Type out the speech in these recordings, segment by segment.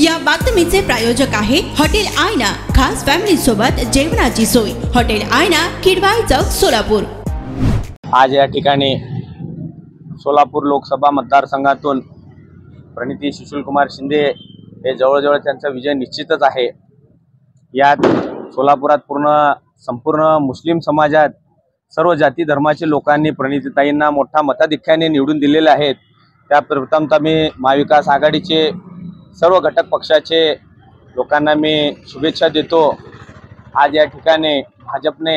या बातमीचे प्रायोजक आहे हॉटेल आयना, खास फॅमिली सोबत जेवणाची सोय। हॉटेल आयना, किडवाई चौक, सोलापूर। आज या ठिकाणी सोलापूर लोकसभा मतदारसंघातून प्रणिती सुशीलकुमार शिंदे हे जवळजवळ त्यांचा विजय निश्चितच आहे। यात सोलापुरात संपूर्ण मुस्लिम समाजात सर्व जाती धर्माचे लोकांनी प्रणितीताईंना मोठा मताधिक्याने निवडून दिलेले आहेत। त्या प्रथमतः मी महाविकास आघाडीचे सर्व घटक पक्षाचे लोकांना मी शुभेच्छा देतो। आज या ठिकाणी भाजपने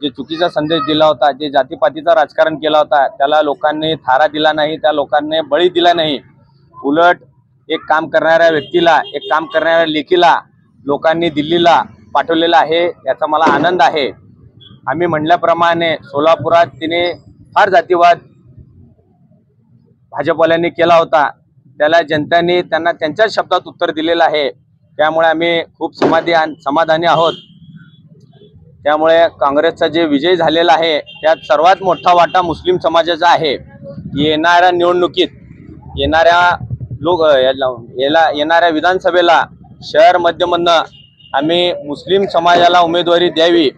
जे चुकीचा संदेश दिला होता, जे जातीपातीचा राजकारण केला होता, त्याला लोकांनी थारा दिला नाही, त्या लोकांनी बळी दिला नाही। उलट एक काम करणाऱ्या व्यक्तीला, एक काम करणाऱ्या लेकीला लोकांनी दिल्लीला पाठवलेला आहे, याचा मला आनंद आहे। आम्ही म्हणल्याप्रमाणे सोलापुरात तिने फार जातीवाद भाजपवाल्यांनी केला होता, त्याला जनतेने त्यांना त्यांच्याच शब्दात उत्तर दिलेलं आहे। त्यामुळे आम्ही खूप समाधानी आहोत। त्यामुळे काँग्रेसचा जे विजय झालेला आहे त्यात सर्वात मोठा वाटा मुस्लिम समाजाचा आहे। येणाऱ्या निवडणुकीत येणाऱ्या विधानसभेला शहर मध्यमधनं आम्ही मुस्लिम समाजाला उमेदवारी द्यावी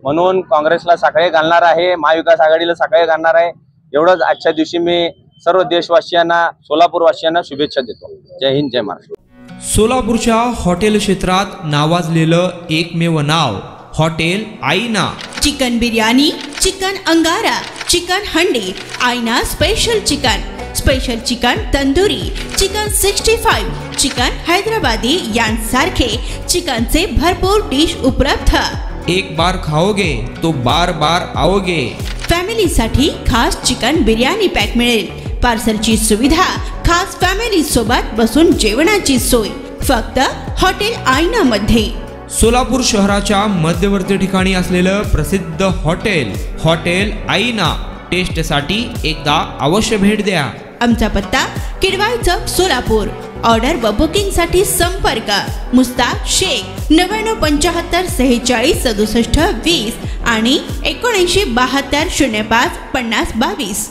म्हणून काँग्रेसला साखळे घालणार आहे, महाविकास आघाडीला साखळे घालणार आहे। एवढंच आजच्या दिवशी मी सर्व देशवासियांना, सोलापूरवासियांना शुभेच्छा देतो। जय हिंद, जय महाराष्ट्र। सोलापूरच्या हॉटेल क्षेत्रात नावाजलेलं एकमेव नाव हॉटेल आईना। चिकन बिर्याणी, चिकन अंगारा, चिकन हंडी, आईना special chicken tandoori, chicken 65, chicken Hyderabadi यांसारखे चिकनचे भरपूर डिश उपलब्ध। एक बार खाओगे तो बार बार आओगे। फॅमिली साठी खास चिकन बिर्याणी पॅक मिळेल। पार्सलची सुविधा, खास फॅमिली सोबत बसून जेवणाची सोय फक्त हॉटेल आईना मध्ये। सोलापूर शहराच्या मध्यवर्ती ठिकाणी असलेलं प्रसिद्ध हॉटेल आईना टेस्टसाठी एकदा अवश्य भेट द्या। आमचा पत्ता किडवाई चौक, सोलापूर। ऑर्डर व बुकिंग साठी संपर्क मुस्ताक शेख 99 75 46 67 20 आणि 79 72 05 50 22।